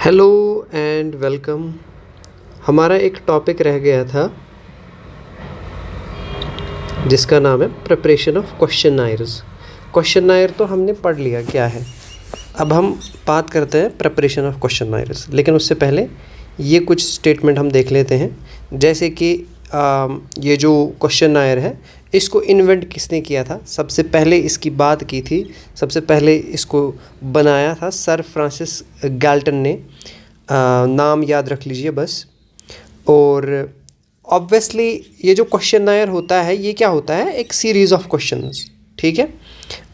Hello and welcome. हमारा एक topic रह गया था जिसका नाम है प्रिपरेशन ऑफ क्वेश्चनायर्स। क्वेश्चनायर तो हमने पढ़ लिया क्या है। अब हम बात करते हैं प्रिपरेशन ऑफ क्वेश्चनायर्स, लेकिन उससे पहले ये कुछ स्टेटमेंट हम देख लेते हैं। जैसे कि ये जो क्वेश्चनायर है इसको इन्वेंट किसने किया था। सबसे पहले इसकी बात की थी, सबसे पहले इसको बनाया था सर फ्रांसिस गैल्टन ने। नाम याद रख लीजिए बस। और ऑब्वियसली ये जो क्वेश्चनायर होता है ये क्या होता है, एक सीरीज़ ऑफ क्वेश्चंस। ठीक है,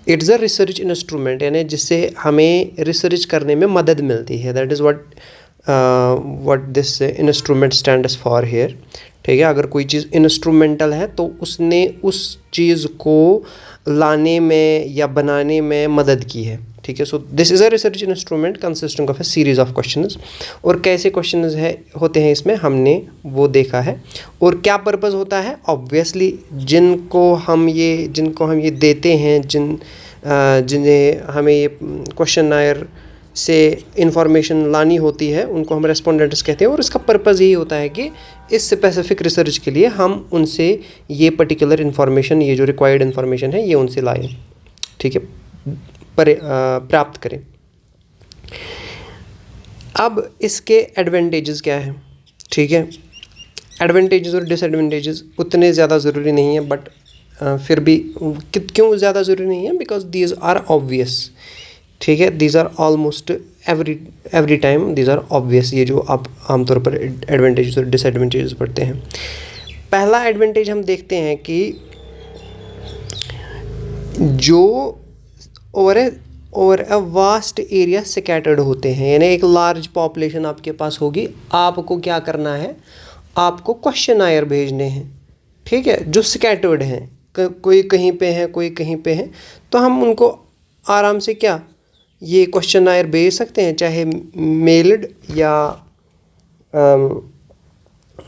इट्स अ रिसर्च इंस्ट्रूमेंट, यानी जिससे हमें रिसर्च करने में मदद मिलती है। That is what this instrument stands for here. ठीक है, अगर कोई चीज़ इंस्ट्रूमेंटल है तो उसने उस चीज़ को लाने में या बनाने में मदद की है। ठीक है, so this is a research instrument consisting of a series of questions. और कैसे क्वेश्चंस होते हैं इसमें हमने वो देखा है। और क्या पर्पस होता है, ऑब्वियसली जिनको हम ये देते हैं, जिन्हें हमें ये क्वेश्चनायर से इंफॉर्मेशन लानी होती है, उनको हम रेस्पोंडेंट्स कहते हैं। और इसका पर्पज़ यही होता है कि इस स्पेसिफिक रिसर्च के लिए हम उनसे ये पर्टिकुलर इन्फॉर्मेशन, ये जो रिक्वायर्ड इन्फॉर्मेशन है, ये उनसे लाएं। ठीक है, प्राप्त करें। अब इसके एडवांटेजेस क्या हैं। ठीक है, एडवांटेजेस और डिसएडवांटेजेस उतने ज़्यादा ज़रूरी नहीं है, बट फिर भी क्यों ज़्यादा ज़रूरी नहीं है, बिकॉज दीज आर ऑब्वियस। ठीक है, these are almost every time these are obvious. ये जो आप आमतौर पर एडवांटेजेस और डिसएडवांटेजेस पढ़ते हैं। पहला एडवांटेज हम देखते हैं कि जो over a vast area scattered होते हैं, यानी एक लार्ज पॉपुलेशन आपके पास होगी, आपको क्या करना है, आपको क्वेश्चनायर भेजने हैं। ठीक है, जो स्कैटर्ड हैं, कोई कहीं पे है, कोई कहीं पे है, तो हम उनको आराम से क्या ये क्वेश्चनायर भेज सकते हैं, चाहे मेल्ड या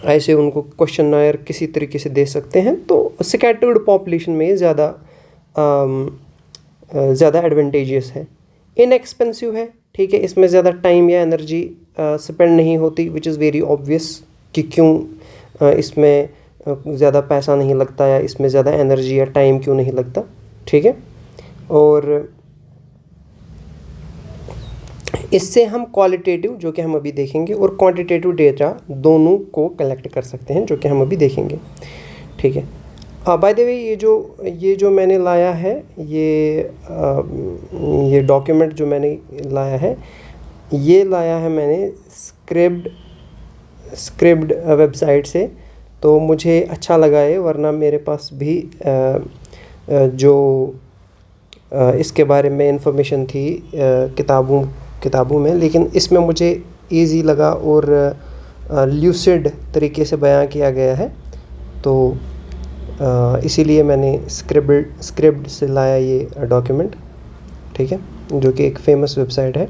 ऐसे उनको क्वेश्चनायर किसी तरीके से दे सकते हैं। तो स्कैटर्ड पॉपुलेशन में ज़्यादा एडवांटेजियस है। इनएक्सपेंसिव है। ठीक है, इसमें ज़्यादा टाइम या एनर्जी स्पेंड नहीं होती, विच इज़ वेरी ऑब्वियस कि क्यों इसमें ज़्यादा पैसा नहीं लगता या इसमें ज़्यादा एनर्जी या टाइम क्यों नहीं लगता। ठीक है, और इससे हम क्वालिटेटिव, जो कि हम अभी देखेंगे, और क्वांटिटेटिव डेटा दोनों को कलेक्ट कर सकते हैं, जो कि हम अभी देखेंगे। ठीक है, बाय द वे ये जो मैंने लाया है, ये डॉक्यूमेंट जो मैंने लाया है, ये लाया है मैंने स्क्रिप्ड वेबसाइट से। तो मुझे अच्छा लगा ये, वरना मेरे पास भी जो इसके बारे में इंफॉर्मेशन थी किताबों में, लेकिन इसमें मुझे इजी लगा और ल्यूसिड तरीके से बयां किया गया है। तो इसीलिए मैंने स्क्रिप्ट से लाया ये डॉक्यूमेंट। ठीक है, जो कि एक फेमस वेबसाइट है।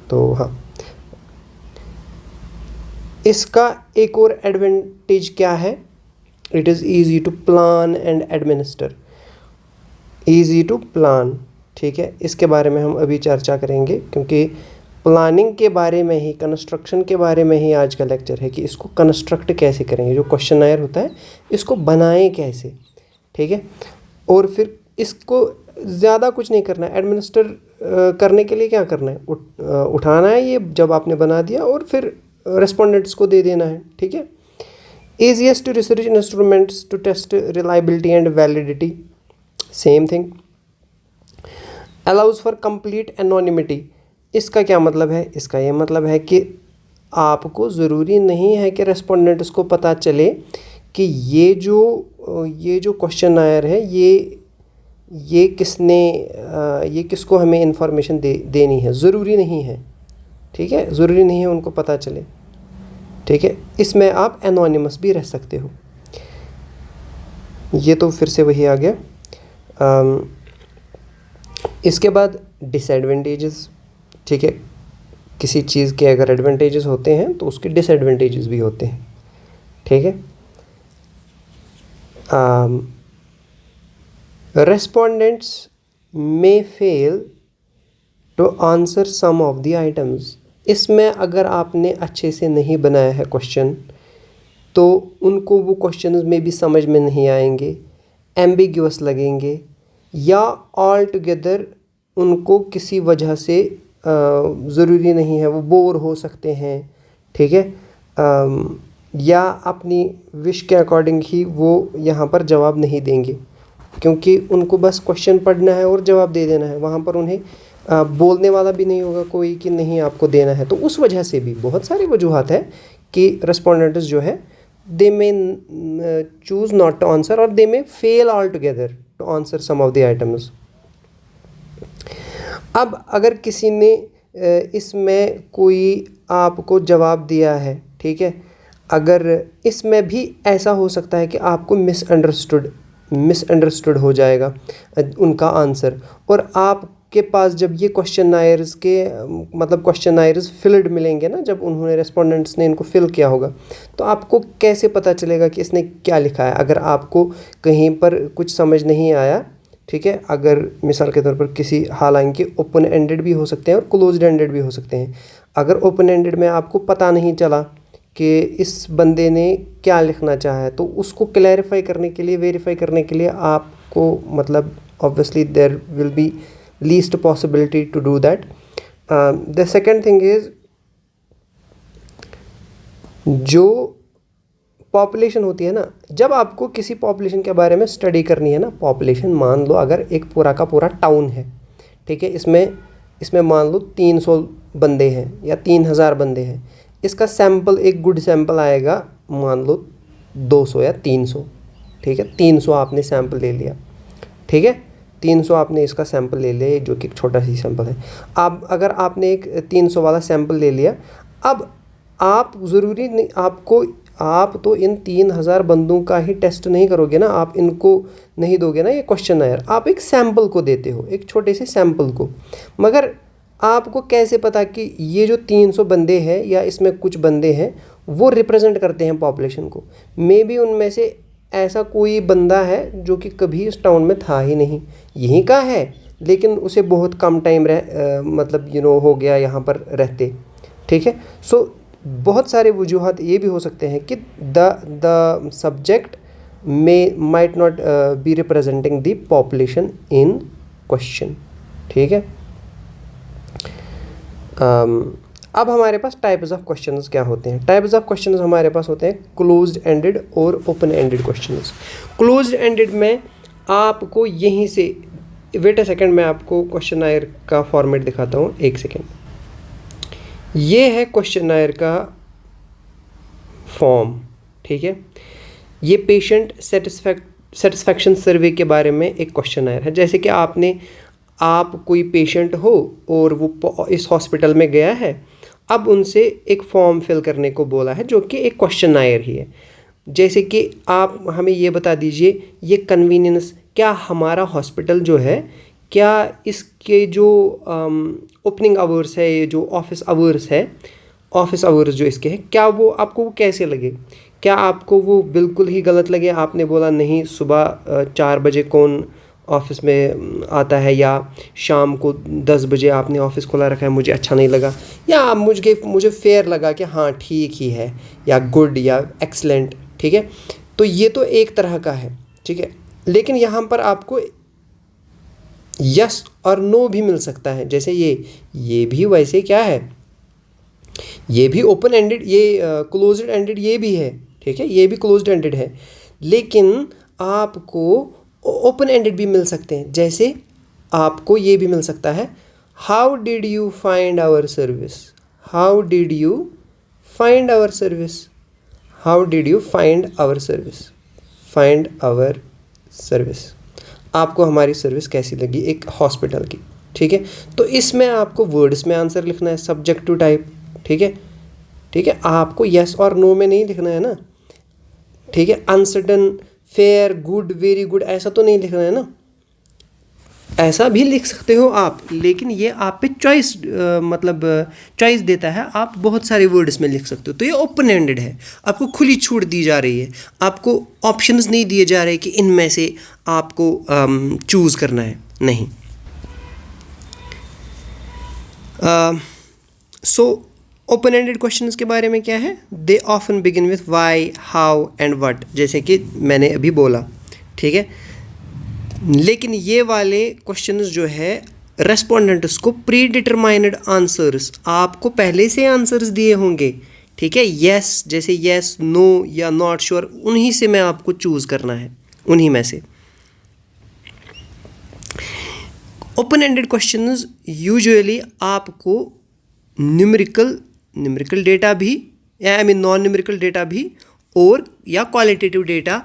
तो हाँ, इसका एक और एडवांटेज क्या है, it is easy to plan and administer. Easy to plan, ठीक है, इसके बारे में हम अभी चर्चा करेंगे, क्योंकि प्लानिंग के बारे में ही, कंस्ट्रक्शन के बारे में ही आज का लेक्चर है कि इसको कंस्ट्रक्ट कैसे करेंगे, जो क्वेश्चनायर होता है इसको बनाएं कैसे। ठीक है, और फिर इसको ज़्यादा कुछ नहीं करना है। एडमिनिस्टर करने के लिए क्या करना है, उठाना है ये जब आपने बना दिया, और फिर रेस्पोंडेंट्स को दे देना है। ठीक है, easiest research instruments to test reliability and validity, same thing. Allows for complete anonymity. इसका क्या मतलब है, इसका ये मतलब है कि आपको ज़रूरी नहीं है कि रेस्पोंडेंट्स को पता चले कि ये जो क्वेश्चनायर है ये किसको हमें इंफॉर्मेशन देनी है, ज़रूरी नहीं है। ठीक है, ज़रूरी नहीं है उनको पता चले। ठीक है, इसमें आप एनोनिमस भी रह सकते हो। ये तो फिर से वही आ गया। इसके बाद डिसएडवांटेजेस। ठीक है, किसी चीज़ के अगर एडवांटेजेस होते हैं तो उसके डिसएडवांटेजेस भी होते हैं। ठीक है, respondents may fail to answer some of the items. इसमें अगर आपने अच्छे से नहीं बनाया है क्वेश्चन तो उनको वो क्वेश्चंस में भी समझ में नहीं आएंगे, एम्बिग्यूअस लगेंगे, या ऑल टुगेदर उनको किसी वजह से ज़रूरी नहीं है वो बोर हो सकते हैं, ठीक है, या अपनी विश के अकॉर्डिंग ही वो यहाँ पर जवाब नहीं देंगे, क्योंकि उनको बस क्वेश्चन पढ़ना है और जवाब दे देना है। वहाँ पर उन्हें बोलने वाला भी नहीं होगा कोई कि नहीं आपको देना है। तो उस वजह से भी बहुत सारी वजूहत है कि रेस्पोंडेंट्स जो है they may choose not to answer और they may fail altogether to answer some of the items. अब अगर किसी ने इसमें कोई आपको जवाब दिया है, ठीक है, अगर इसमें भी ऐसा हो सकता है कि आपको मिसअंडरस्टूड हो जाएगा उनका आंसर, और आपके पास जब ये क्वेश्चनायर्स के मतलब क्वेश्चनायर्स फिल्ड मिलेंगे ना, जब उन्होंने रेस्पोंडेंट्स ने इनको फिल किया होगा, तो आपको कैसे पता चलेगा कि इसने क्या लिखा है। अगर आपको कहीं पर कुछ समझ नहीं आया, ठीक है, अगर मिसाल के तौर पर किसी, हालांकि ओपन एंडेड भी हो सकते हैं और क्लोज्ड एंडेड भी हो सकते हैं, अगर ओपन एंडेड में आपको पता नहीं चला कि इस बंदे ने क्या लिखना चाहा है, तो उसको क्लैरिफाई करने के लिए, वेरीफाई करने के लिए आपको मतलब obviously there will be least possibility to do that. The second thing is, जो पॉपुलेशन होती है ना, जब आपको किसी पॉपुलेशन के बारे में स्टडी करनी है ना, पॉपुलेशन मान लो अगर एक पूरा का पूरा टाउन है, ठीक है, इसमें मान लो 300 बंदे हैं या 3000 बंदे हैं, इसका सैम्पल, एक गुड सैम्पल आएगा मान लो 200 या 300, ठीक है, 300 आपने सैम्पल ले लिया, ठीक है, 300 आपने इसका सैम्पल ले लिया जो कि एक छोटा सी सैम्पल है। अब अगर आपने एक 300 वाला सैम्पल ले लिया, अब आप ज़रूरी नहीं, आप तो इन 3000 बंदों का ही टेस्ट नहीं करोगे ना, आप इनको नहीं दोगे ना ये क्वेश्चनायर, आप एक सैम्पल को देते हो, एक छोटे से सैम्पल को। मगर आपको कैसे पता कि ये जो 300 बंदे हैं या इसमें कुछ बंदे हैं वो रिप्रेजेंट करते हैं पॉपुलेशन को। मे बी उनमें से ऐसा कोई बंदा है जो कि कभी इस टाउन में था ही नहीं, यहीं का है, लेकिन उसे बहुत कम टाइम मतलब हो गया यहाँ पर रहते, ठीक है। सो बहुत सारे वजूहत ये भी हो सकते हैं कि the subject might not be representing the population in question, ठीक है। अब हमारे पास टाइप्स ऑफ क्वेश्चंस क्या होते हैं। टाइप्स ऑफ क्वेश्चंस हमारे पास होते हैं क्लोज्ड एंडेड और open ended questions. Closed ended में आपको यहीं से, वेट अ सेकंड, मैं आपको क्वेश्चनायर का फॉर्मेट दिखाता हूँ, एक सेकंड। ये है क्वेश्चनायर का फॉर्म, ठीक है। ये पेशेंट सेटिस्फैक्शन सर्वे के बारे में एक क्वेश्चनायर है। जैसे कि आप कोई पेशेंट हो और वो इस हॉस्पिटल में गया है, अब उनसे एक फॉर्म फिल करने को बोला है जो कि एक क्वेश्चनायर ही है। जैसे कि आप हमें ये बता दीजिए, ये कन्वीनियंस, क्या हमारा हॉस्पिटल जो है, क्या इसके जो ओपनिंग आवर्स है, ये जो ऑफिस आवर्स जो इसके हैं, क्या वो आपको वो कैसे लगे? क्या आपको वो बिल्कुल ही गलत लगे? आपने बोला नहीं, सुबह 4 बजे कौन ऑफिस में आता है, या शाम को 10 बजे आपने ऑफिस खोला रखा है, मुझे अच्छा नहीं लगा, या मुझे फेयर लगा कि हाँ ठीक ही है, या गुड, या एक्सलेंट, ठीक है। तो ये तो एक तरह का है, ठीक है। लेकिन यहाँ पर आपको यस और नो भी मिल सकता है। जैसे ये भी वैसे क्या है, ये भी ओपन एंडेड, ये क्लोज्ड एंडेड ये भी है, ठीक है, ये भी क्लोज्ड एंडेड है, लेकिन आपको ओपन एंडेड भी मिल सकते हैं। जैसे आपको ये भी मिल सकता है, how did you find our service, how did you find our service, how did you find our service, find our service, आपको हमारी सर्विस कैसी लगी एक हॉस्पिटल की, ठीक है। तो इसमें आपको वर्ड्स में आंसर लिखना है, सब्जेक्ट टू टाइप, ठीक है, ठीक है। आपको यस और नो में नहीं लिखना है ना, ठीक है। Uncertain, fair, good, very good, ऐसा तो नहीं लिखना है ना। ऐसा भी लिख सकते हो आप, लेकिन ये आप पे चॉइस मतलब चॉइस देता है, आप बहुत सारे वर्ड्स में लिख सकते हो। तो ये ओपन एंडेड है, आपको खुली छूट दी जा रही है, आपको ऑप्शंस नहीं दिए जा रहे कि इनमें से आपको चूज़ करना है, नहीं। सो ओपन एंडेड क्वेश्चंस के बारे में क्या है, they often begin with why, how and what, जैसे कि मैंने अभी बोला, ठीक है। लेकिन ये वाले क्वेश्चंस जो है रेस्पोंडेंट्स को प्री डिटरमाइंड आंसर्स, आपको पहले से आंसर्स दिए होंगे, ठीक है। यस जैसे यस, नो या नॉट श्योर, उन्हीं से मैं आपको चूज़ करना है, उन्हीं में से। ओपन एंडेड क्वेश्चंस यूजुअली आपको न्यूमेरिकल डेटा भी, I mean non numerical data भी, और या क्वालिटेटिव डेटा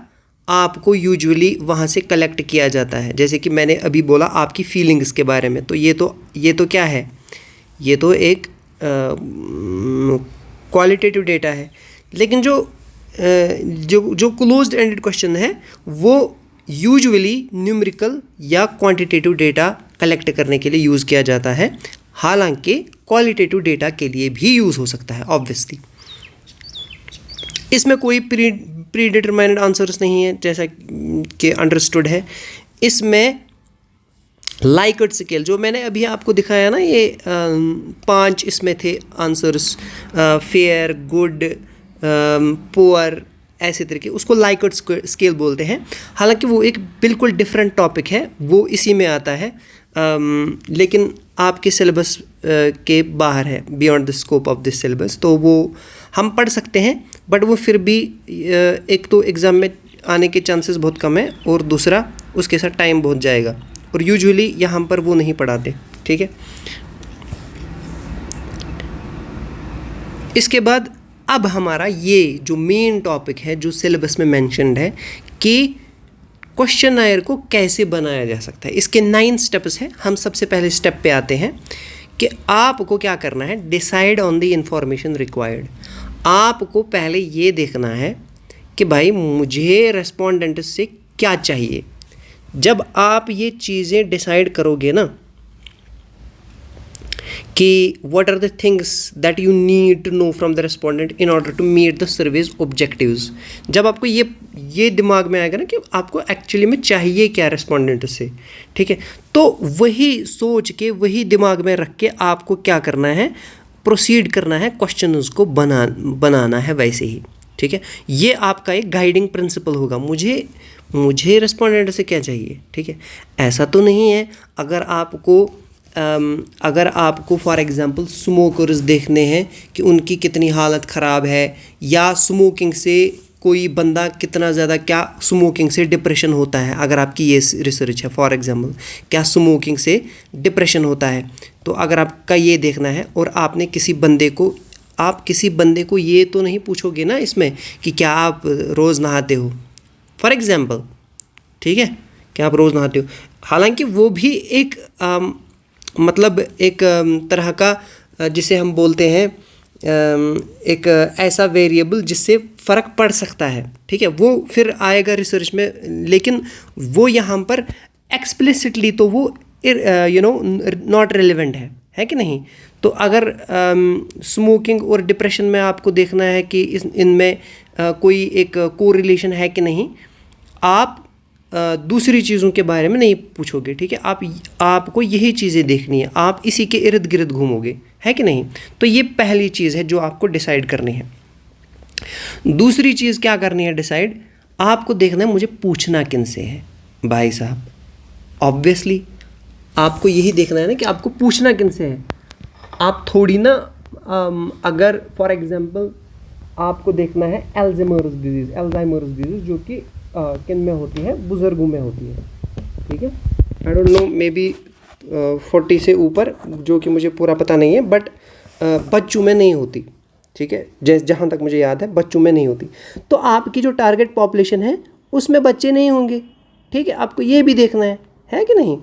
आपको यूजुअली वहाँ से कलेक्ट किया जाता है। जैसे कि मैंने अभी बोला आपकी फीलिंग्स के बारे में, तो ये तो क्या है, ये तो एक क्वालिटेटिव डेटा है। लेकिन जो क्लोज्ड एंडेड क्वेश्चन है वो यूजुअली न्यूमेरिकल या क्वांटिटेटिव डेटा कलेक्ट करने के लिए यूज़ किया जाता है, हालांकि क्वालिटेटिव डेटा के लिए भी यूज़ हो सकता है ऑब्वियसली। इसमें कोई प्री डिटरमाइंड आंसर्स नहीं है, जैसा कि अंडरस्टूड है। इसमें लाइकर्ट स्केल जो मैंने अभी आपको दिखाया ना, ये 5 इसमें थे आंसर्स, फेयर, गुड, पुअर, ऐसे तरीके, उसको लाइकर्ट स्केल बोलते हैं। हालांकि वो एक बिल्कुल डिफरेंट टॉपिक है, वो इसी में आता है, लेकिन आपके सिलेबस के बाहर है, beyond the scope of this syllabus, तो वो हम पढ़ सकते हैं, बट वो फिर भी एक तो एग्ज़ाम में आने के चांसेस बहुत कम है, और दूसरा उसके साथ टाइम बहुत जाएगा, और यूजुअली यहाँ पर वो नहीं पढ़ाते, ठीक है। इसके बाद अब हमारा ये जो मेन टॉपिक है, जो सिलेबस में मेंशन्ड है कि क्वेश्चनायर को कैसे बनाया जा सकता है। इसके 9 स्टेप्स हैं। हम सबसे पहले स्टेप पे आते हैं कि आपको क्या करना है, decide on the information required. आपको पहले ये देखना है कि भाई मुझे रेस्पोंडेंट से क्या चाहिए। जब आप ये चीज़ें डिसाइड करोगे ना कि what are the things that you need to know from the respondent in order to meet the service objectives, जब आपको ये दिमाग में आएगा ना कि आपको एक्चुअली में चाहिए क्या रेस्पोंडेंट से, ठीक है, तो वही सोच के, वही दिमाग में रख के आपको क्या करना है, प्रोसीड करना है, क्वेश्चंस को बनाना है वैसे ही, ठीक है। ये आपका एक गाइडिंग प्रिंसिपल होगा, मुझे रेस्पोंडेंट से क्या चाहिए, ठीक है। ऐसा तो नहीं है अगर आपको फॉर एग्ज़ाम्पल स्मोकर्स देखने हैं कि उनकी कितनी हालत ख़राब है, या स्मोकिंग से कोई बंदा कितना ज़्यादा, क्या स्मोकिंग से डिप्रेशन होता है, अगर आपकी ये रिसर्च है फॉर एग्ज़ाम्पल, क्या स्मोकिंग से डिप्रेशन होता है, तो अगर आपका ये देखना है, और आपने किसी बंदे को ये तो नहीं पूछोगे ना इसमें कि क्या आप रोज़ नहाते हो, फॉर एग्ज़ाम्पल, ठीक है, क्या आप रोज़ नहाते हो। हालांकि वो भी एक मतलब एक तरह का जिसे हम बोलते हैं एक ऐसा वेरिएबल जिससे फ़र्क पड़ सकता है, ठीक है, वो फिर आएगा रिसर्च में, लेकिन वो यहाँ पर एक्सप्लिसिटली तो वो नॉट रेलिवेंट है कि नहीं। तो अगर स्मोकिंग और डिप्रेशन में आपको देखना है कि इनमें कोई एक कोरिलेशन है कि नहीं, आप दूसरी चीज़ों के बारे में नहीं पूछोगे, ठीक है, आपको यही चीज़ें देखनी है, आप इसी के इर्द गिर्द घूमोगे, है कि नहीं। तो ये पहली चीज़ है जो आपको डिसाइड करनी है। दूसरी चीज़ क्या करनी है डिसाइड, आपको देखना है मुझे पूछना किन से है। भाई साहब ऑब्वियसली आपको यही देखना है ना कि आपको पूछना किन से है। आप थोड़ी ना अगर फॉर एग्जांपल आपको देखना है अल्जाइमर्स डिजीज़ जो कि किन में होती है, बुज़ुर्गों में होती है, ठीक है। I don't know, may be 40 से ऊपर, जो कि मुझे पूरा पता नहीं है, बट बच्चों में नहीं होती, ठीक है, जहाँ तक मुझे याद है बच्चों में नहीं होती। तो आपकी जो टारगेट पॉपुलेशन है उसमें बच्चे नहीं होंगे, ठीक है, आपको ये भी देखना है कि नहीं।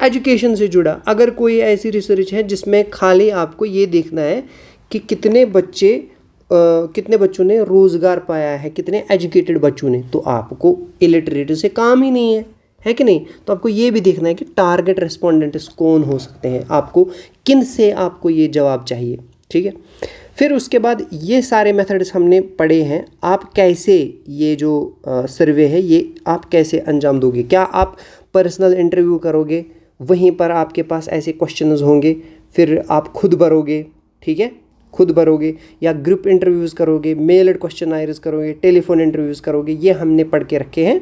एजुकेशन से जुड़ा अगर कोई ऐसी रिसर्च है जिसमें खाली आपको ये देखना है कि कितने बच्चों ने रोज़गार पाया है, कितने एजुकेटेड बच्चों ने, तो आपको इलिटरेट से काम ही नहीं है कि नहीं। तो आपको ये भी देखना है कि टारगेट रेस्पोंडेंट्स कौन हो सकते हैं, आपको किन से आपको ये जवाब चाहिए, ठीक है। फिर उसके बाद ये सारे मेथड्स हमने पढ़े हैं, आप कैसे ये जो सर्वे है ये आप कैसे अंजाम दोगे। क्या आप पर्सनल इंटरव्यू करोगे, वहीं पर आपके पास ऐसे क्वेश्चंस होंगे, फिर आप खुद भरोगे, ठीक है, खुद भरोगे, या ग्रुप इंटरव्यूज़ करोगे, मेल्ड क्वेश्चनायर्स करोगे, टेलीफोन इंटरव्यूज़ करोगे, ये हमने पढ़ के रखे हैं,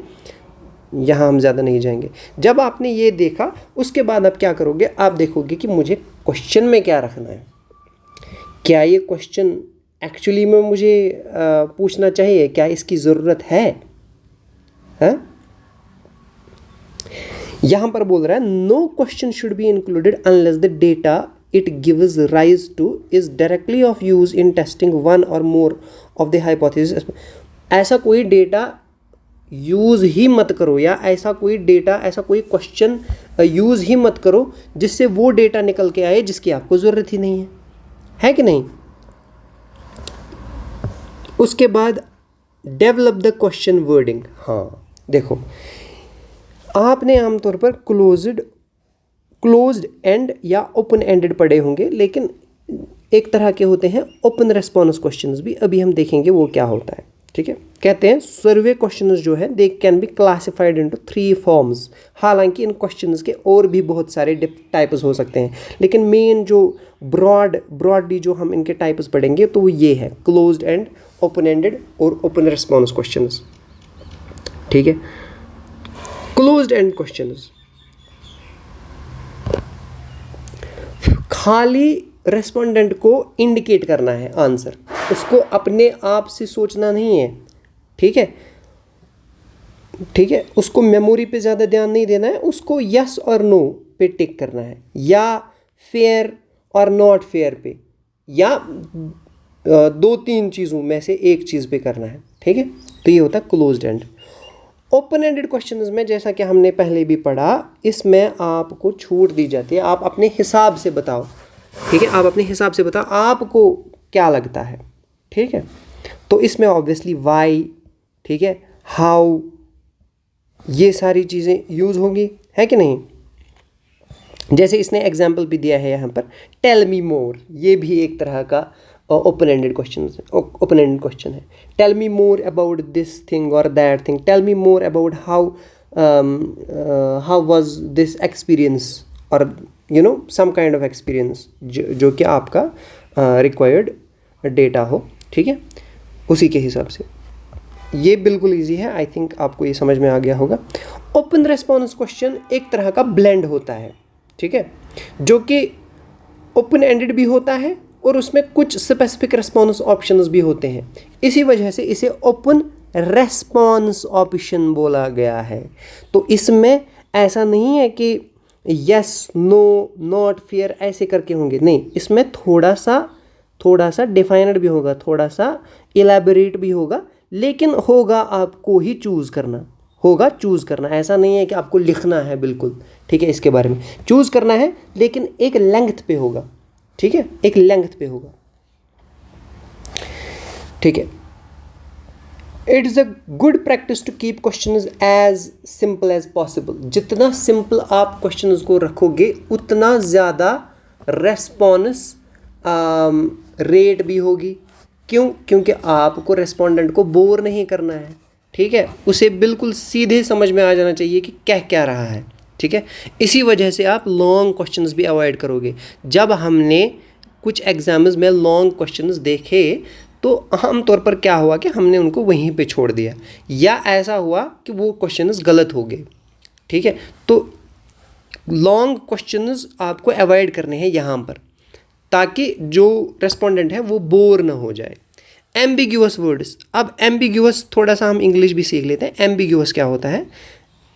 यहाँ हम ज़्यादा नहीं जाएंगे। जब आपने ये देखा उसके बाद आप क्या करोगे, आप देखोगे कि मुझे क्वेश्चन में क्या रखना है, क्या ये क्वेश्चन एक्चुअली में मुझे पूछना चाहिए, क्या इसकी ज़रूरत है? यहाँ पर बोल रहा है no question should be included unless the data it gives rise to is directly of use in testing one or more of the hypothesis. ऐसा कोई डेटा यूज़ ही मत करो, या ऐसा कोई डेटा, ऐसा कोई क्वेश्चन यूज़ ही मत करो जिससे वो डेटा निकल के आए जिसकी आपको ज़रूरत ही नहीं है कि नहीं? उसके बाद डेवलप द क्वेश्चन वर्डिंग। हाँ देखो, आपने आमतौर पर क्लोज्ड एंड या ओपन एंडेड पढ़े होंगे, लेकिन एक तरह के होते हैं ओपन रेस्पॉन्स क्वेश्चंस भी, अभी हम देखेंगे वो क्या होता है, ठीक है। कहते हैं सर्वे क्वेश्चंस जो है they can be classified into 3 forms. हालांकि इन क्वेश्चंस के और भी बहुत सारे टाइप्स हो सकते हैं, लेकिन मेन जो ब्रॉडली जो हम इनके टाइप्स पढ़ेंगे तो वो ये है, क्लोज्ड एंड, ओपन एंडेड और ओपन रेस्पॉन्स क्वेश्चंस, ठीक है। क्लोज्ड एंड क्वेश्चंस, खाली रेस्पोंडेंट को इंडिकेट करना है आंसर, उसको अपने आप से सोचना नहीं है, ठीक है, ठीक है, उसको मेमोरी पे ज़्यादा ध्यान नहीं देना है, उसको यस और नो पे टिक करना है, या फेयर और नॉट फेयर पे, या 2-3 चीज़ों में से एक चीज़ पे करना है, ठीक है। तो ये होता है closed end. Open ended questions में जैसा कि हमने पहले भी पढ़ा, इसमें आपको छूट दी जाती है, आप अपने हिसाब से बताओ, ठीक है, आप अपने हिसाब से बताओ आपको क्या लगता है, ठीक है। तो इसमें ऑब्वियसली वाई, ठीक है, हाउ, ये सारी चीज़ें यूज़ होंगी, है कि नहीं। जैसे इसने एग्जाम्पल भी दिया है यहाँ पर, टेल मी मोर, ये भी एक तरह का ओपन एंडेड क्वेश्चन है। Tell me more about this thing और that thing, tell me more about how was this experience, और you know some kind of experience जो कि आपका रिक्वायर्ड डेटा हो, ठीक है, उसी के हिसाब से। ये बिल्कुल इजी है, आई थिंक आपको ये समझ में आ गया होगा। ओपन रेस्पॉन्स क्वेश्चन एक तरह का ब्लेंड होता है, ठीक है, जो कि ओपन एंडेड भी होता है और उसमें कुछ स्पेसिफिक रेस्पॉन्स ऑप्शंस भी होते हैं, इसी वजह से इसे ओपन रेस्पॉन्स ऑप्शन बोला गया है। तो इसमें ऐसा नहीं है कि यस, नो, नॉट, फेयर ऐसे करके होंगे, नहीं, इसमें थोड़ा सा डिफाइनड भी होगा, थोड़ा सा इलेबोरेट भी होगा, लेकिन होगा आपको ही चूज़ करना, ऐसा नहीं है कि आपको लिखना है बिल्कुल, ठीक है, इसके बारे में चूज़ करना है, लेकिन एक लेंथ पे होगा, ठीक है, एक लेंथ पे होगा, ठीक है। It is a good practice to keep questions as simple as possible. जितना सिंपल आप क्वेश्चंस को रखोगे उतना ज़्यादा रेस्पॉन्स रेट भी होगी। क्यों? क्योंकि आपको रेस्पोंडेंट को बोर नहीं करना है, ठीक है, उसे बिल्कुल सीधे समझ में आ जाना चाहिए कि क्या रहा है, ठीक है। इसी वजह से आप लॉन्ग क्वेश्चंस भी अवॉइड करोगे। जब हमने कुछ एग्जाम्स में लॉन्ग क्वेश्चंस देखे तो आमतौर पर क्या हुआ कि हमने उनको वहीं पे छोड़ दिया, या ऐसा हुआ कि वो क्वेश्चंस गलत हो गए, ठीक है। तो लॉन्ग क्वेश्चंस आपको अवॉइड करने हैं यहाँ पर, ताकि जो रेस्पोंडेंट है वो बोर ना हो जाए। एम्बिग्यूअस वर्ड्स, अब एम्बिग्यूअस थोड़ा सा हम इंग्लिश भी सीख लेते हैं। एम्बिग्यूअस क्या होता है?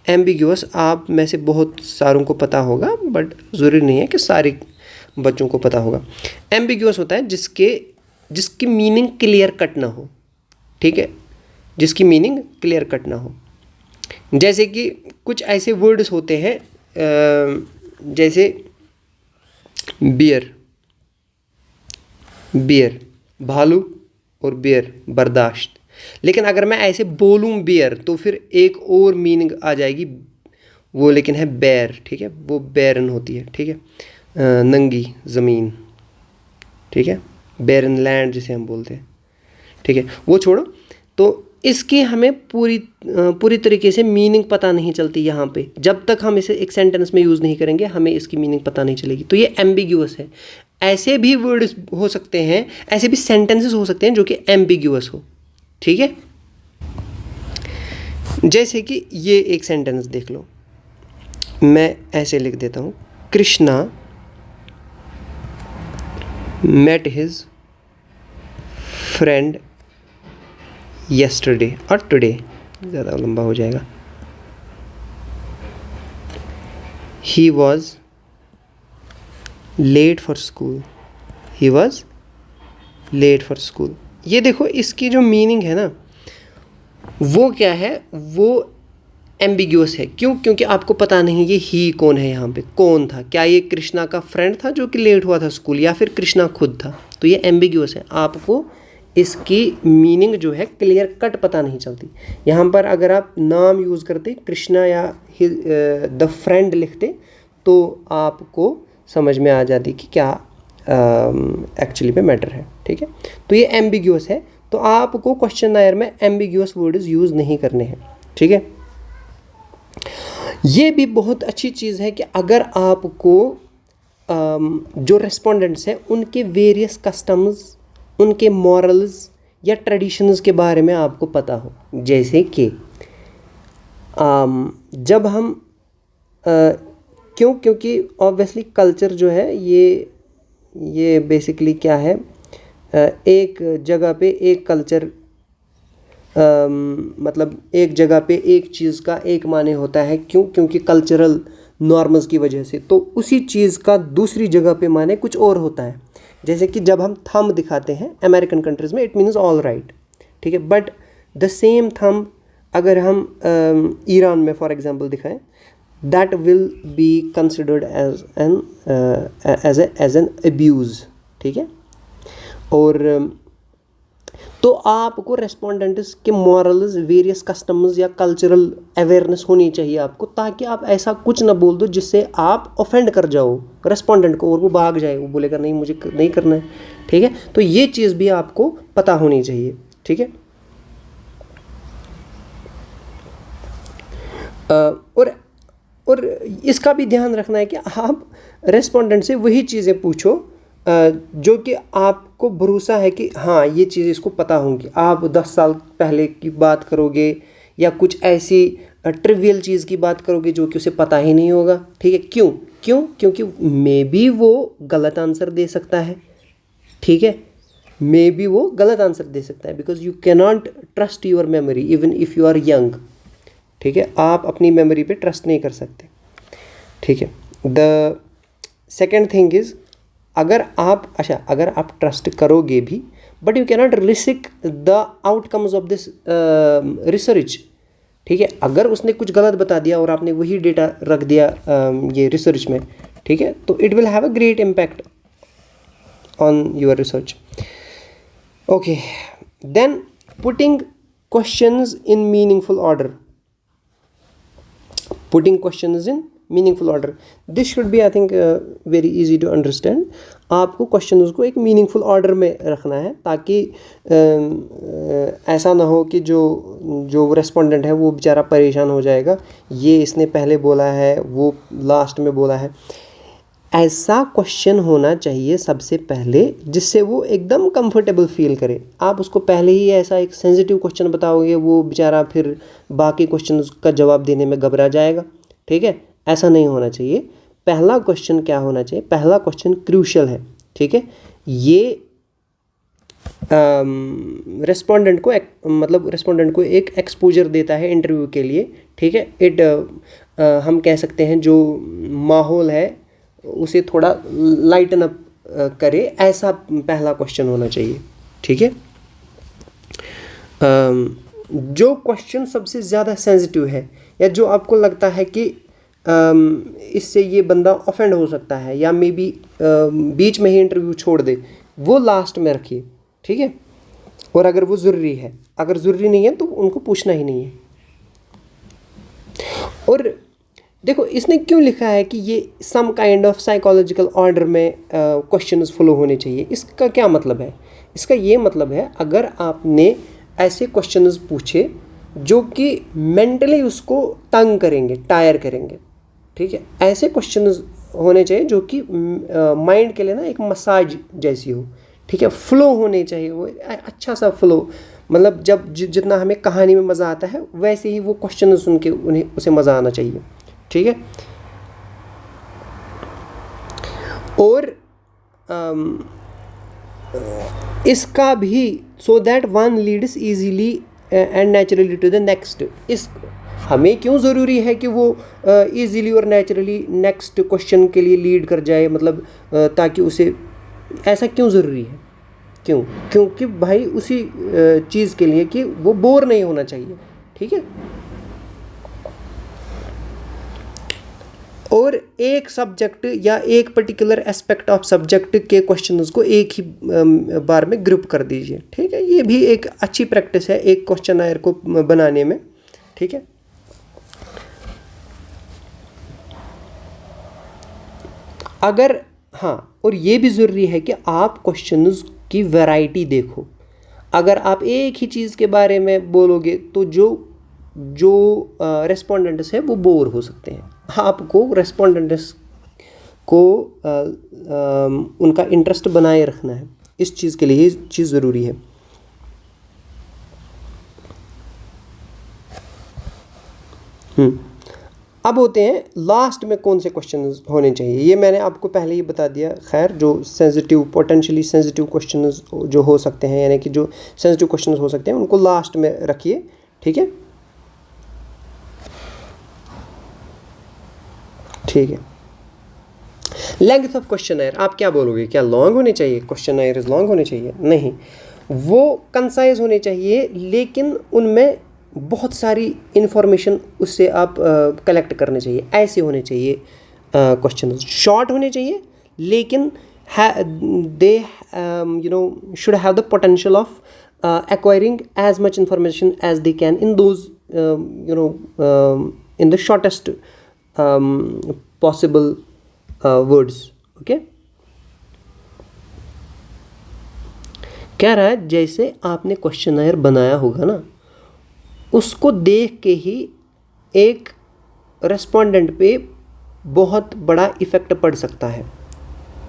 एम्बिग्यूअस आप में से बहुत सारों को पता होगा, बट ज़रूरी नहीं है कि सारे बच्चों को पता होगा। एम्बिग्यूअस होता है जिसकी मीनिंग क्लियर कट ना हो, ठीक है, जिसकी मीनिंग क्लियर कट ना हो। जैसे कि कुछ ऐसे वर्ड्स होते हैं जैसे बियर, भालू, और बियर बर्दाश्त। लेकिन अगर मैं ऐसे बोलूँ बियर तो फिर एक और मीनिंग आ जाएगी, वो लेकिन है बैर, ठीक है, वो बैरन होती है, ठीक है, नंगी ज़मीन, ठीक है, बैरन लैंड जिसे हम बोलते हैं, ठीक है, वो छोड़ो। तो इसकी हमें पूरी तरीके से मीनिंग पता नहीं चलती यहाँ पे। जब तक हम इसे एक सेंटेंस में यूज़ नहीं करेंगे हमें इसकी मीनिंग पता नहीं चलेगी। तो ये एम्बिग्यूअस है। ऐसे भी वर्ड्स हो सकते हैं, ऐसे भी सेंटेंसेस हो सकते हैं जो कि एम्बिग्यूअस हो, ठीक है। जैसे कि ये एक सेंटेंस देख लो, मैं ऐसे लिख देता हूँ, Krishna met his friend yesterday और today, ज़्यादा लंबा हो जाएगा। He was late for school. He was late for school. ये देखो इसकी जो मीनिंग है ना वो क्या है, वो एम्बिग्यूअस है। क्यों? क्योंकि आपको पता नहीं ये ही कौन है, यहाँ पे कौन था। क्या ये कृष्णा का फ्रेंड था जो कि लेट हुआ था स्कूल, या फिर कृष्णा खुद था? तो ये एम्बिग्यूअस है, आपको इसकी मीनिंग जो है क्लियर कट पता नहीं चलती। यहाँ पर अगर आप नाम यूज़ करते कृष्णा या द फ्रेंड लिखते तो आपको समझ में आ जाती कि क्या एक्चुअली पे मैटर है, ठीक है। तो ये एम्बिग्यूअस है, तो आपको क्वेश्चनायर में एम्बिग्यूअस वर्ड्स यूज़ नहीं करने हैं, ठीक है। ये भी बहुत अच्छी चीज़ है कि अगर आपको जो रेस्पोंडेंट्स हैं उनके वेरियस कस्टम्स, उनके मॉरल्स या ट्रेडिशंस के बारे में आपको पता हो। जैसे कि जब हम क्योंकि ऑब्वियसली कल्चर जो है ये बेसिकली क्या है, एक जगह पे एक कल्चर, मतलब एक जगह पे एक चीज़ का एक माने होता है। क्यों? क्योंकि कल्चरल नॉर्म्स की वजह से। तो उसी चीज़ का दूसरी जगह पे माने कुछ और होता है। जैसे कि जब हम थंब दिखाते हैं अमेरिकन कंट्रीज़ में, इट मीन्स ऑल राइट, ठीक है। बट द सेम थंब अगर हम ईरान में फॉर एग्जांपल दिखाएं, that will be considered as an abuse, ठीक है। और तो आपको रेस्पोंडेंट्स के मॉरल्स, वेरियस कस्टम्स या कल्चरल अवेयरनेस होनी चाहिए आपको, ताकि आप ऐसा कुछ ना बोल दो जिससे आप ऑफेंड कर जाओ रेस्पोंडेंट को और वो भाग जाए, वो बोलेगा नहीं मुझे नहीं करना है, ठीक है। तो ये चीज़ भी आपको पता होनी चाहिए, ठीक है। और इसका भी ध्यान रखना है कि आप रेस्पोंडेंट से वही चीज़ें पूछो जो कि आपको भरोसा है कि हाँ ये चीज़ इसको पता होंगी। आप 10 साल पहले की बात करोगे या कुछ ऐसी ट्रिवियल चीज़ की बात करोगे जो कि उसे पता ही नहीं होगा, ठीक है। क्योंकि मे बी वो गलत आंसर दे सकता है, ठीक है। मे बी वो गलत आंसर दे सकता है, because you cannot trust your memory even if you are young, ठीक है। आप अपनी मेमोरी पे ट्रस्ट नहीं कर सकते, ठीक है। द सेकेंड थिंग इज़, अगर आप ट्रस्ट करोगे भी, but you cannot risk the outcomes of this research, ठीक है। अगर उसने कुछ गलत बता दिया और आपने वही डेटा रख दिया ये रिसर्च में, ठीक है, तो it will have a great impact on your research. Okay, then putting questions in meaningful order. Putting questions in meaningful order. This should be, I think, very easy to understand. आपको questions को एक meaningful order में रखना है, ताकि ऐसा ना हो कि जो respondent है वो बेचारा परेशान हो जाएगा, ये इसने पहले बोला है वो लास्ट में बोला है। ऐसा क्वेश्चन होना चाहिए सबसे पहले जिससे वो एकदम कंफर्टेबल फील करे। आप उसको पहले ही ऐसा एक सेंसिटिव क्वेश्चन बताओगे, वो बेचारा फिर बाकी क्वेश्चन का जवाब देने में घबरा जाएगा, ठीक है। ऐसा नहीं होना चाहिए। पहला क्वेश्चन क्या होना चाहिए? पहला क्वेश्चन क्रूशियल है, ठीक है। ये रेस्पोंडेंट को एक एक्सपोजर देता है इंटरव्यू के लिए, ठीक है। हम कह सकते हैं जो माहौल है उसे थोड़ा लाइटन अप करे, ऐसा पहला क्वेश्चन होना चाहिए, ठीक है। जो क्वेश्चन सबसे ज़्यादा सेंसिटिव है या जो आपको लगता है कि इससे ये बंदा ऑफेंड हो सकता है या मे बी बीच में ही इंटरव्यू छोड़ दे, वो लास्ट में रखिए, ठीक है। और अगर वो ज़रूरी है, अगर ज़रूरी नहीं है तो उनको पूछना ही नहीं है। और देखो इसने क्यों लिखा है कि ये some kind of psychological order में क्वेश्चंस फॉलो होने चाहिए। इसका क्या मतलब है? इसका ये मतलब है, अगर आपने ऐसे क्वेश्चंस पूछे जो कि मेंटली उसको तंग करेंगे, टायर करेंगे, ठीक है। ऐसे क्वेश्चंस होने चाहिए जो कि माइंड के लिए ना एक मसाज जैसी हो, ठीक है। फ्लो होने चाहिए, वो अच्छा सा फ्लो, मतलब जब जितना हमें कहानी में मज़ा आता है वैसे ही वो क्वेश्चन सुन के उन्हें उसे मज़ा आना चाहिए, ठीक है। और इसका भी so that one leads easily and naturally to the next. इस हमें क्यों ज़रूरी है कि वो इजीली और नेचुरली नेक्स्ट क्वेश्चन के लिए लीड कर जाए, मतलब ताकि उसे, ऐसा क्यों ज़रूरी है, क्यों? क्योंकि भाई उसी चीज़ के लिए कि वो बोर नहीं होना चाहिए, ठीक है। और एक सब्जेक्ट या एक पर्टिकुलर एस्पेक्ट ऑफ सब्जेक्ट के क्वेश्चंस को एक ही बार में ग्रुप कर दीजिए, ठीक है। ये भी एक अच्छी प्रैक्टिस है एक क्वेश्चनायर को बनाने में, ठीक है। अगर हाँ, और ये भी ज़रूरी है कि आप क्वेश्चंस की वैरायटी देखो। अगर आप एक ही चीज़ के बारे में बोलोगे तो जो रेस्पोंडेंट्स है वो बोर हो सकते हैं। आपको रेस्पोंडेंट्स को उनका इंटरेस्ट बनाए रखना है, इस चीज़ के लिए ये चीज़ ज़रूरी है। अब होते हैं लास्ट में कौन से क्वेश्चंस होने चाहिए, ये मैंने आपको पहले ही बता दिया। खैर, जो सेंसिटिव, पोटेंशियली सेंसिटिव क्वेश्चंस जो हो सकते हैं, यानी कि जो सेंसिटिव क्वेश्चंस हो सकते हैं उनको लास्ट में रखिए, ठीक है। ठीक है। लेंथ ऑफ क्वेश्चनायर, आप क्या बोलोगे, क्या लॉन्ग होने चाहिए? क्वेश्चनायर लॉन्ग होने चाहिए? नहीं, वो कंसाइज होने चाहिए, लेकिन उनमें बहुत सारी इंफॉर्मेशन उससे आप कलेक्ट करने चाहिए। ऐसे होने चाहिए क्वेश्चन, शॉर्ट होने चाहिए लेकिन they should have the potential of acquiring as much information as they can in those in the shortest possible words, okay। कह रहा है जैसे आपने क्वेश्चनायर बनाया होगा ना, उसको देख के ही एक रेस्पोंडेंट पे बहुत बड़ा इफ़ेक्ट पड़ सकता है,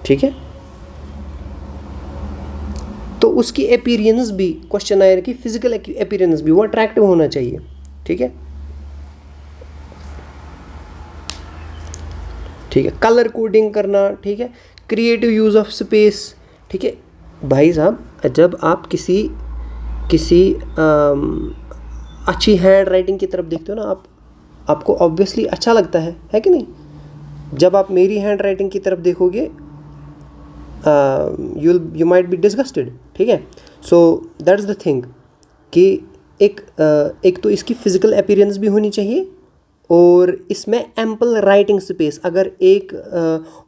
ठीक है। तो उसकी अपीयरेंस भी, क्वेश्चनायर की फिजिकल अपीयरेंस भी वो अट्रैक्टिव होना चाहिए, ठीक है। ठीक है, कलर कोडिंग करना, ठीक है, क्रिएटिव यूज़ ऑफ स्पेस, ठीक है। भाई साहब, जब आप किसी अच्छी हैंड राइटिंग की तरफ देखते हो ना, आपको ऑब्वियसली अच्छा लगता है कि नहीं? जब आप मेरी हैंड राइटिंग की तरफ देखोगे यू माइट बी डिसगस्टेड, ठीक है। So that is the thing कि एक तो इसकी फिजिकल अपीयरेंस भी होनी चाहिए, और इसमें एम्पल राइटिंग स्पेस। अगर एक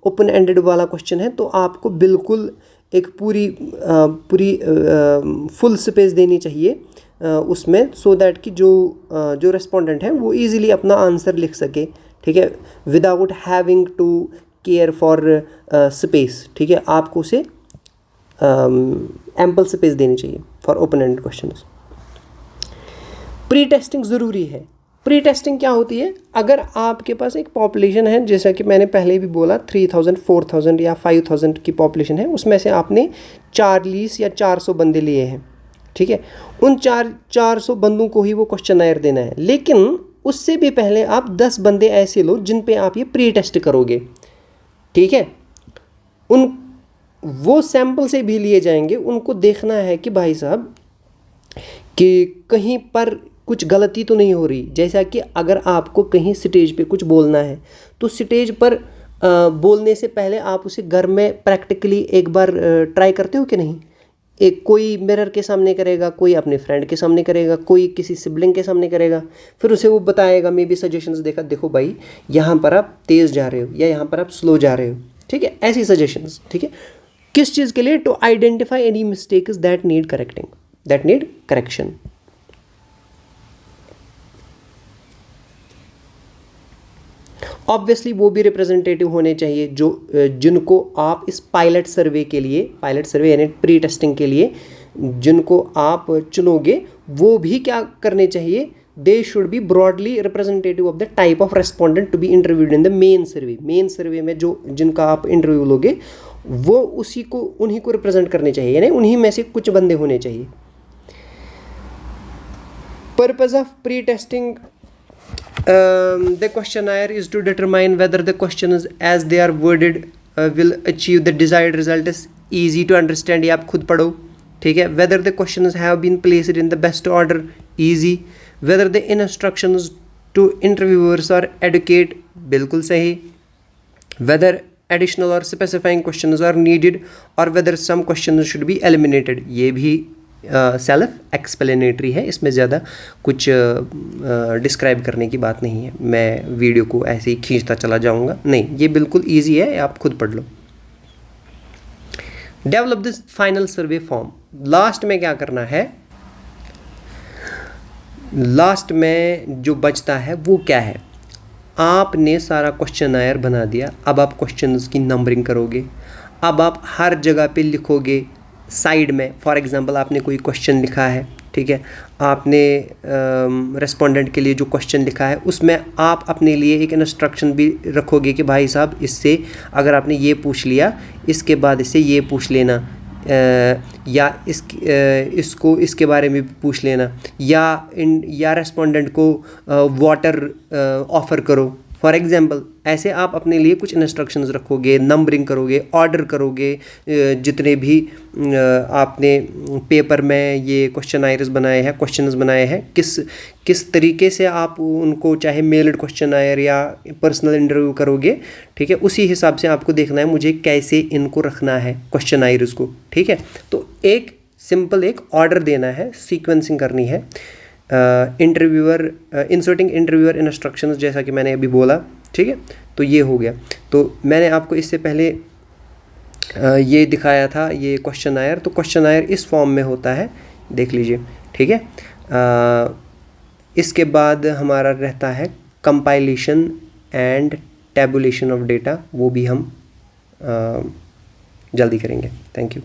ओपन एंडेड वाला क्वेश्चन है तो आपको बिल्कुल एक पूरी फुल स्पेस देनी चाहिए उसमें, सो दैट कि जो रेस्पोंडेंट है वो इजीली अपना आंसर लिख सके, ठीक है, without having to care for space, ठीक है। आपको उसे एम्पल स्पेस देनी चाहिए for open ended questions. Pre testing ज़रूरी है। प्री टेस्टिंग क्या होती है? अगर आपके पास एक पॉपुलेशन है, जैसा कि मैंने पहले भी बोला 3000, 4000 या 5000 की पॉपुलेशन है, उसमें से आपने 40 या 400 बंदे लिए हैं, ठीक है। उन 400 बंदों को ही वो क्वेश्चनायर देना है, लेकिन उससे भी पहले आप 10 बंदे ऐसे लो जिन पे आप ये प्री टेस्ट करोगे, ठीक है। वो सैंपल से भी लिए जाएंगे, उनको देखना है कि भाई साहब कि कहीं पर कुछ गलती तो नहीं हो रही। जैसा कि अगर आपको कहीं स्टेज पे कुछ बोलना है तो स्टेज पर बोलने से पहले आप उसे घर में प्रैक्टिकली एक बार ट्राई करते हो कि नहीं? एक कोई मिरर के सामने करेगा, कोई अपने फ्रेंड के सामने करेगा, कोई किसी सिबलिंग के सामने करेगा, फिर उसे वो बताएगा, मे बी सजेशंस देखा, देखो भाई यहाँ पर आप तेज़ जा रहे हो या यहाँ पर आप स्लो जा रहे हो, ठीक है, ऐसी सजेशंस, ठीक है। किस चीज़ के लिए? To identify any mistakes that need correction. Obviously वो भी रिप्रेजेंटेटिव होने चाहिए जिनको आप इस पायलट सर्वे यानी प्री टेस्टिंग के लिए जिनको आप चुनोगे, वो भी क्या करने चाहिए, they should be broadly representative of the type of respondent to be interviewed in the main survey. Main survey में जो जिनका आप इंटरव्यू लोगे वो उन्हीं को रिप्रेजेंट करने चाहिए, यानी उन्हीं में से कुछ बंदे होने चाहिए। Purpose of pre testing the questionnaire is to determine whether the questions as they are worded will achieve the desired result is easy to understand। ये आप खुद पढ़ो, ठीक है। whether the questions have been placed in the best order, easy। whether the instructions to interviewers are adequate, बिल्कुल सही। whether additional or specifying questions are needed or whether some questions should be eliminated, ये भी self explanatory है, इसमें ज़्यादा कुछ describe करने की बात नहीं है। मैं वीडियो को ऐसे ही खींचता चला जाऊंगा, नहीं, ये बिल्कुल इजी है, आप खुद पढ़ लो। Develop this final survey form. Last में क्या करना है, लास्ट में जो बचता है वो क्या है, आपने सारा क्वेश्चनायर बना दिया, अब आप क्वेश्चंस की नंबरिंग करोगे। अब आप हर जगह पे लिखोगे साइड में, फॉर एग्जांपल आपने कोई क्वेश्चन लिखा है, ठीक है, आपने रेस्पोंडेंट के लिए जो क्वेश्चन लिखा है उसमें आप अपने लिए एक इंस्ट्रक्शन भी रखोगे कि भाई साहब इससे अगर आपने ये पूछ लिया इसके बाद इससे ये पूछ लेना, या इसको इसके बारे में भी पूछ लेना, या रेस्पोंडेंट को वाटर ऑफ़र करो, फॉर एग्जांपल। ऐसे आप अपने लिए कुछ इंस्ट्रक्शंस रखोगे, नंबरिंग करोगे, ऑर्डर करोगे, जितने भी आपने पेपर में ये क्वेश्चनायर्स बनाए हैं, क्वेश्चंस बनाए हैं, किस तरीके से आप उनको, चाहे मेल्ड क्वेश्चनायर या पर्सनल इंटरव्यू करोगे, ठीक है, उसी हिसाब से आपको देखना है मुझे कैसे इनको रखना है क्वेश्चनायर्स को, ठीक है। तो एक सिंपल एक ऑर्डर देना है, सीक्वेंसिंग करनी है। इंटरव्यूअर इंसर्टिंग इंटरव्यूअर इंस्ट्रक्शंस, जैसा कि मैंने अभी बोला, ठीक है। तो ये हो गया। तो मैंने आपको इससे पहले ये दिखाया था ये क्वेश्चनायर, तो क्वेश्चनायर इस फॉर्म में होता है, देख लीजिए, ठीक है। इसके बाद हमारा रहता है compilation and tabulation of data, वो भी हम जल्दी करेंगे। Thank you.